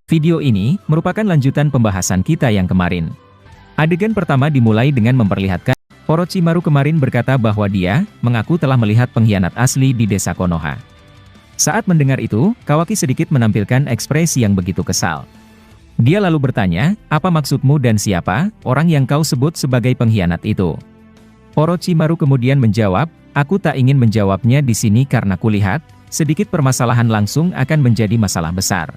Video ini merupakan lanjutan pembahasan kita yang kemarin. Adegan pertama dimulai dengan memperlihatkan Orochimaru kemarin berkata bahwa dia mengaku telah melihat pengkhianat asli di desa Konoha. Saat mendengar itu, Kawaki sedikit menampilkan ekspresi yang begitu kesal. Dia lalu bertanya, "Apa maksudmu dan siapa orang yang kau sebut sebagai pengkhianat itu?" Orochimaru kemudian menjawab, "Aku tak ingin menjawabnya di sini karena kulihat, sedikit permasalahan langsung akan menjadi masalah besar.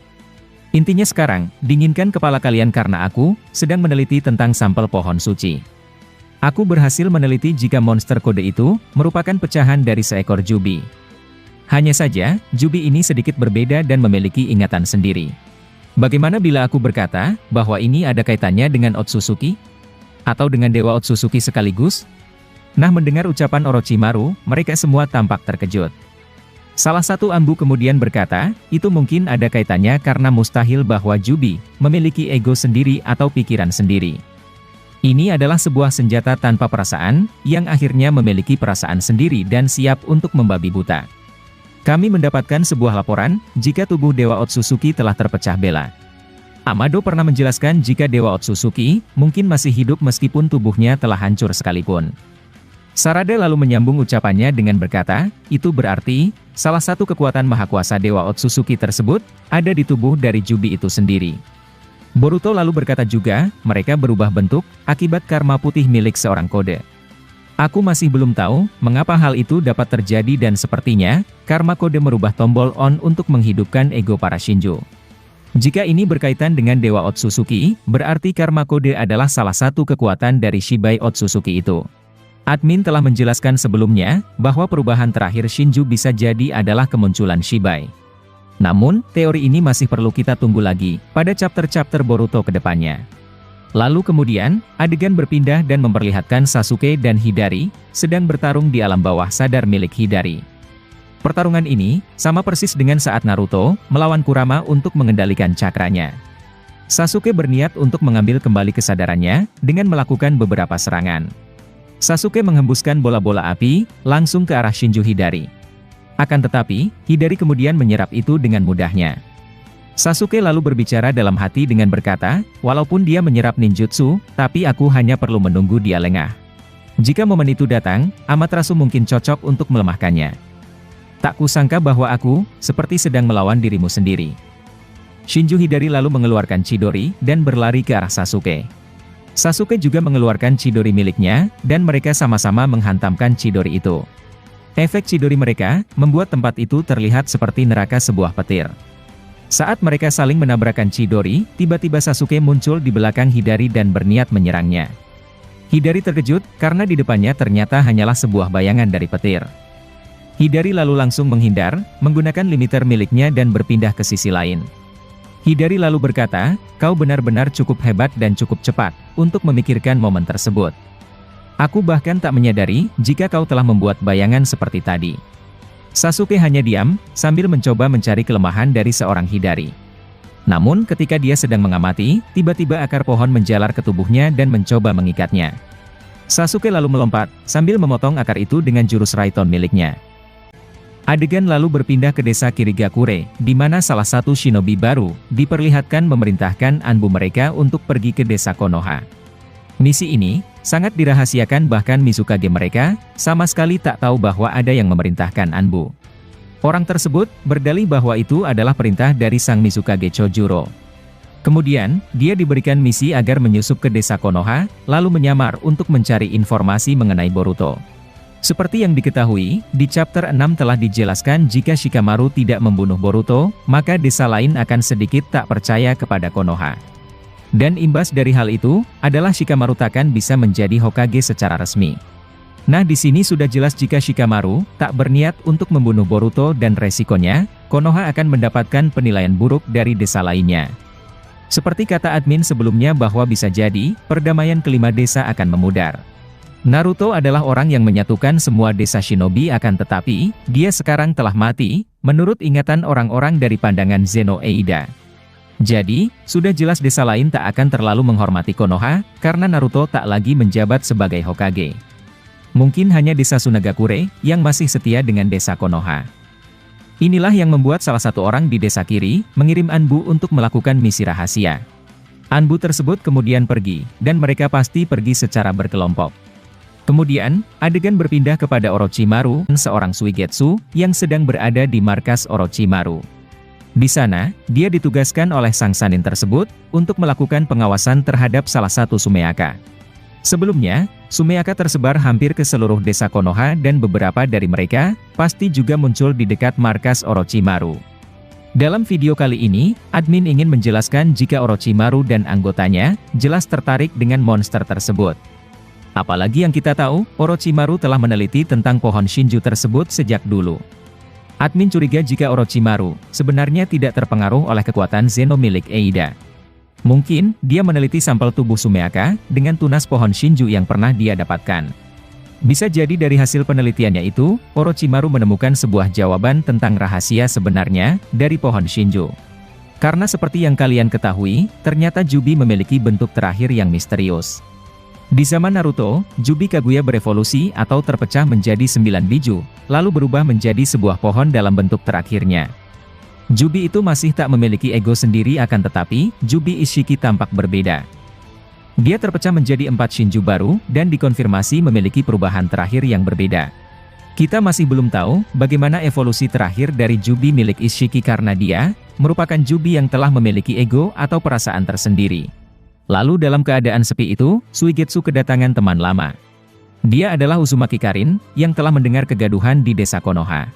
Intinya sekarang, dinginkan kepala kalian karena aku sedang meneliti tentang sampel pohon suci. Aku berhasil meneliti jika monster kode itu merupakan pecahan dari seekor Jubi. Hanya saja, Jubi ini sedikit berbeda dan memiliki ingatan sendiri. Bagaimana bila aku berkata bahwa ini ada kaitannya dengan Otsutsuki? Atau dengan Dewa Otsutsuki sekaligus?" Nah, mendengar ucapan Orochimaru, mereka semua tampak terkejut. Salah satu Anbu kemudian berkata, "Itu mungkin ada kaitannya karena mustahil bahwa Jubi memiliki ego sendiri atau pikiran sendiri. Ini adalah sebuah senjata tanpa perasaan, yang akhirnya memiliki perasaan sendiri dan siap untuk membabi buta. Kami mendapatkan sebuah laporan, jika tubuh Dewa Otsutsuki telah terpecah belah. Amado pernah menjelaskan jika Dewa Otsutsuki mungkin masih hidup meskipun tubuhnya telah hancur sekalipun." Sarada lalu menyambung ucapannya dengan berkata, "Itu berarti, salah satu kekuatan mahakuasa Dewa Otsutsuki tersebut, ada di tubuh dari Jubi itu sendiri." Boruto lalu berkata juga, "Mereka berubah bentuk, akibat karma putih milik seorang kode. Aku masih belum tahu, mengapa hal itu dapat terjadi dan sepertinya, karma kode merubah tombol on untuk menghidupkan ego para Shinjo. Jika ini berkaitan dengan Dewa Otsutsuki, berarti karma kode adalah salah satu kekuatan dari Shibai Otsutsuki itu. Admin telah menjelaskan sebelumnya, bahwa perubahan terakhir Shinju bisa jadi adalah kemunculan Shibai. Namun, teori ini masih perlu kita tunggu lagi, pada chapter-chapter Boruto ke depannya." Lalu kemudian, adegan berpindah dan memperlihatkan Sasuke dan Hidari, sedang bertarung di alam bawah sadar milik Hidari. Pertarungan ini, sama persis dengan saat Naruto, melawan Kurama untuk mengendalikan cakranya. Sasuke berniat untuk mengambil kembali kesadarannya, dengan melakukan beberapa serangan. Sasuke menghembuskan bola-bola api, langsung ke arah Shinju Hidari. Akan tetapi, Hidari kemudian menyerap itu dengan mudahnya. Sasuke lalu berbicara dalam hati dengan berkata, "Walaupun dia menyerap ninjutsu, tapi aku hanya perlu menunggu dia lengah. Jika momen itu datang, Amaterasu mungkin cocok untuk melemahkannya. Tak kusangka bahwa aku, seperti sedang melawan dirimu sendiri." Shinju Hidari lalu mengeluarkan Chidori, dan berlari ke arah Sasuke. Sasuke juga mengeluarkan Chidori miliknya, dan mereka sama-sama menghantamkan Chidori itu. Efek Chidori mereka, membuat tempat itu terlihat seperti neraka sebuah petir. Saat mereka saling menabrakkan Chidori, tiba-tiba Sasuke muncul di belakang Hidari dan berniat menyerangnya. Hidari terkejut, karena di depannya ternyata hanyalah sebuah bayangan dari petir. Hidari lalu langsung menghindar, menggunakan limiter miliknya dan berpindah ke sisi lain. Hidari lalu berkata, "Kau benar-benar cukup hebat dan cukup cepat untuk memikirkan momen tersebut. Aku bahkan tak menyadari jika kau telah membuat bayangan seperti tadi." Sasuke hanya diam, sambil mencoba mencari kelemahan dari seorang Hidari. Namun ketika dia sedang mengamati, tiba-tiba akar pohon menjalar ke tubuhnya dan mencoba mengikatnya. Sasuke lalu melompat, sambil memotong akar itu dengan jurus Raiton miliknya. Adegan lalu berpindah ke desa Kirigakure, di mana salah satu shinobi baru diperlihatkan memerintahkan Anbu mereka untuk pergi ke desa Konoha. Misi ini sangat dirahasiakan, bahkan Mizukage mereka sama sekali tak tahu bahwa ada yang memerintahkan Anbu. Orang tersebut berdalih bahwa itu adalah perintah dari sang Mizukage Chojuro. Kemudian, dia diberikan misi agar menyusup ke desa Konoha, lalu menyamar untuk mencari informasi mengenai Boruto. Seperti yang diketahui, di chapter 6 telah dijelaskan jika Shikamaru tidak membunuh Boruto, maka desa lain akan sedikit tak percaya kepada Konoha. Dan imbas dari hal itu, adalah Shikamaru takkan bisa menjadi Hokage secara resmi. Nah, di sini sudah jelas jika Shikamaru tak berniat untuk membunuh Boruto dan resikonya, Konoha akan mendapatkan penilaian buruk dari desa lainnya. Seperti kata admin sebelumnya bahwa bisa jadi, perdamaian kelima desa akan memudar. Naruto adalah orang yang menyatukan semua desa shinobi, akan tetapi, dia sekarang telah mati, menurut ingatan orang-orang dari pandangan Zeno Eida. Jadi, sudah jelas desa lain tak akan terlalu menghormati Konoha, karena Naruto tak lagi menjabat sebagai Hokage. Mungkin hanya desa Sunagakure, yang masih setia dengan desa Konoha. Inilah yang membuat salah satu orang di desa kiri mengirim Anbu untuk melakukan misi rahasia. Anbu tersebut kemudian pergi, dan mereka pasti pergi secara berkelompok. Kemudian, adegan berpindah kepada Orochimaru, seorang Suigetsu, yang sedang berada di markas Orochimaru. Di sana, dia ditugaskan oleh sang Sannin tersebut, untuk melakukan pengawasan terhadap salah satu Sumeaka. Sebelumnya, Sumeaka tersebar hampir ke seluruh desa Konoha dan beberapa dari mereka, pasti juga muncul di dekat markas Orochimaru. Dalam video kali ini, admin ingin menjelaskan jika Orochimaru dan anggotanya, jelas tertarik dengan monster tersebut. Apalagi yang kita tahu, Orochimaru telah meneliti tentang pohon Shinju tersebut sejak dulu. Admin curiga jika Orochimaru, sebenarnya tidak terpengaruh oleh kekuatan Zeno milik Eida. Mungkin, dia meneliti sampel tubuh Sumeaka, dengan tunas pohon Shinju yang pernah dia dapatkan. Bisa jadi dari hasil penelitiannya itu, Orochimaru menemukan sebuah jawaban tentang rahasia sebenarnya, dari pohon Shinju. Karena seperti yang kalian ketahui, ternyata Jubi memiliki bentuk terakhir yang misterius. Di zaman Naruto, Jubi Kaguya berevolusi atau terpecah menjadi 9 biju, lalu berubah menjadi sebuah pohon dalam bentuk terakhirnya. Jubi itu masih tak memiliki ego sendiri akan tetapi, Jubi Ishiki tampak berbeda. Dia terpecah menjadi 4 Shinju baru, dan dikonfirmasi memiliki perubahan terakhir yang berbeda. Kita masih belum tahu, bagaimana evolusi terakhir dari Jubi milik Ishiki karena dia, merupakan Jubi yang telah memiliki ego atau perasaan tersendiri. Lalu dalam keadaan sepi itu, Suigetsu kedatangan teman lama. Dia adalah Uzumaki Karin, yang telah mendengar kegaduhan di desa Konoha.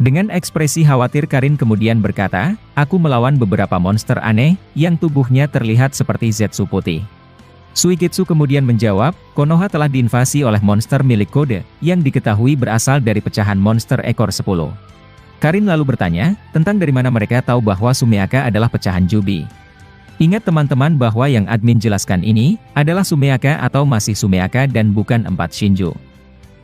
Dengan ekspresi khawatir Karin kemudian berkata, aku melawan beberapa monster aneh, yang tubuhnya terlihat seperti Zetsu putih. Suigetsu kemudian menjawab, Konoha telah diinvasi oleh monster milik Kode, yang diketahui berasal dari pecahan monster ekor 10. Karin lalu bertanya, tentang dari mana mereka tahu bahwa Sumeaka adalah pecahan Jubi. Ingat teman-teman bahwa yang admin jelaskan ini, adalah Sumeaka atau masih Sumeaka dan bukan 4 Shinju.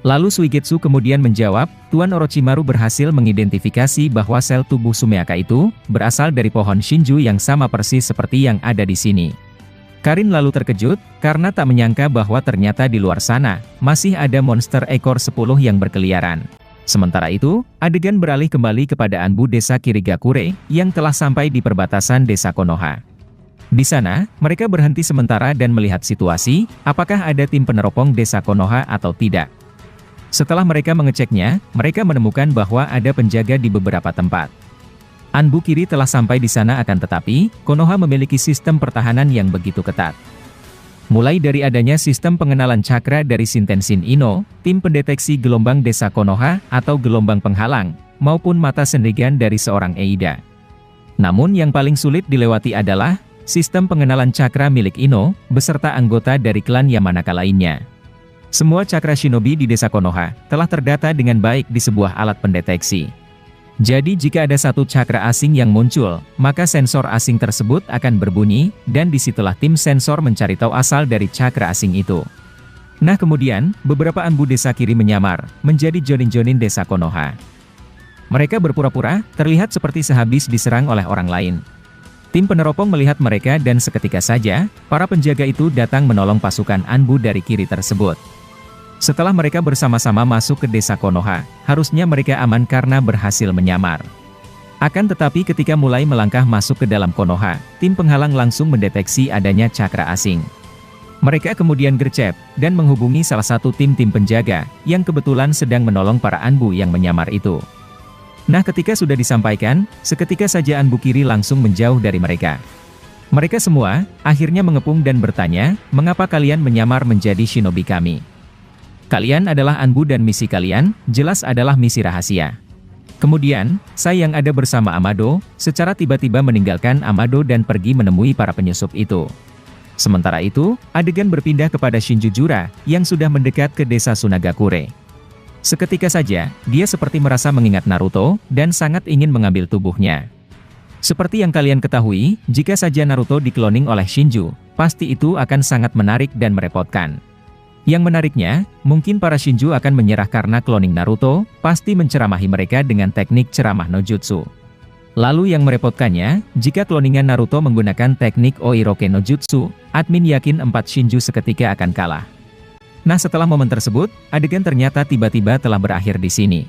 Lalu Suigetsu kemudian menjawab, Tuan Orochimaru berhasil mengidentifikasi bahwa sel tubuh Sumeaka itu, berasal dari pohon Shinju yang sama persis seperti yang ada di sini. Karin lalu terkejut, karena tak menyangka bahwa ternyata di luar sana, masih ada monster ekor 10 yang berkeliaran. Sementara itu, adegan beralih kembali kepada Anbu desa Kirigakure, yang telah sampai di perbatasan desa Konoha. Di sana, mereka berhenti sementara dan melihat situasi, apakah ada tim peneropong desa Konoha atau tidak. Setelah mereka mengeceknya, mereka menemukan bahwa ada penjaga di beberapa tempat. Anbu Kiri telah sampai di sana akan tetapi, Konoha memiliki sistem pertahanan yang begitu ketat. Mulai dari adanya sistem pengenalan cakra dari Shintensin Ino, tim pendeteksi gelombang desa Konoha atau gelombang penghalang, maupun mata sendigan dari seorang Eida. Namun yang paling sulit dilewati adalah, sistem pengenalan cakra milik Ino, beserta anggota dari klan Yamanaka lainnya. Semua cakra shinobi di desa Konoha, telah terdata dengan baik di sebuah alat pendeteksi. Jadi jika ada satu cakra asing yang muncul, maka sensor asing tersebut akan berbunyi, dan disitulah tim sensor mencari tahu asal dari cakra asing itu. Nah kemudian, beberapa Anbu desa kiri menyamar, menjadi jonin-jonin desa Konoha. Mereka berpura-pura, terlihat seperti sehabis diserang oleh orang lain. Tim peneropong melihat mereka dan seketika saja, para penjaga itu datang menolong pasukan Anbu dari kiri tersebut. Setelah mereka bersama-sama masuk ke desa Konoha, harusnya mereka aman karena berhasil menyamar. Akan tetapi ketika mulai melangkah masuk ke dalam Konoha, tim penghalang langsung mendeteksi adanya cakra asing. Mereka kemudian gercep, dan menghubungi salah satu tim-tim penjaga, yang kebetulan sedang menolong para Anbu yang menyamar itu. Nah ketika sudah disampaikan, seketika saja Anbu Kiri langsung menjauh dari mereka. Mereka semua, akhirnya mengepung dan bertanya, mengapa kalian menyamar menjadi shinobi kami? Kalian adalah Anbu dan misi kalian, jelas adalah misi rahasia. Kemudian, saya yang ada bersama Amado, secara tiba-tiba meninggalkan Amado dan pergi menemui para penyusup itu. Sementara itu, adegan berpindah kepada Shinjujura, yang sudah mendekat ke desa Sunagakure. Seketika saja, dia seperti merasa mengingat Naruto, dan sangat ingin mengambil tubuhnya. Seperti yang kalian ketahui, jika saja Naruto dikloning oleh Shinju, pasti itu akan sangat menarik dan merepotkan. Yang menariknya, mungkin para Shinju akan menyerah karena cloning Naruto, pasti menceramahi mereka dengan teknik ceramah no jutsu. Lalu yang merepotkannya, jika cloningan Naruto menggunakan teknik Oiroke no Jutsu, admin yakin 4 Shinju seketika akan kalah. Nah setelah momen tersebut, adegan ternyata tiba-tiba telah berakhir di sini.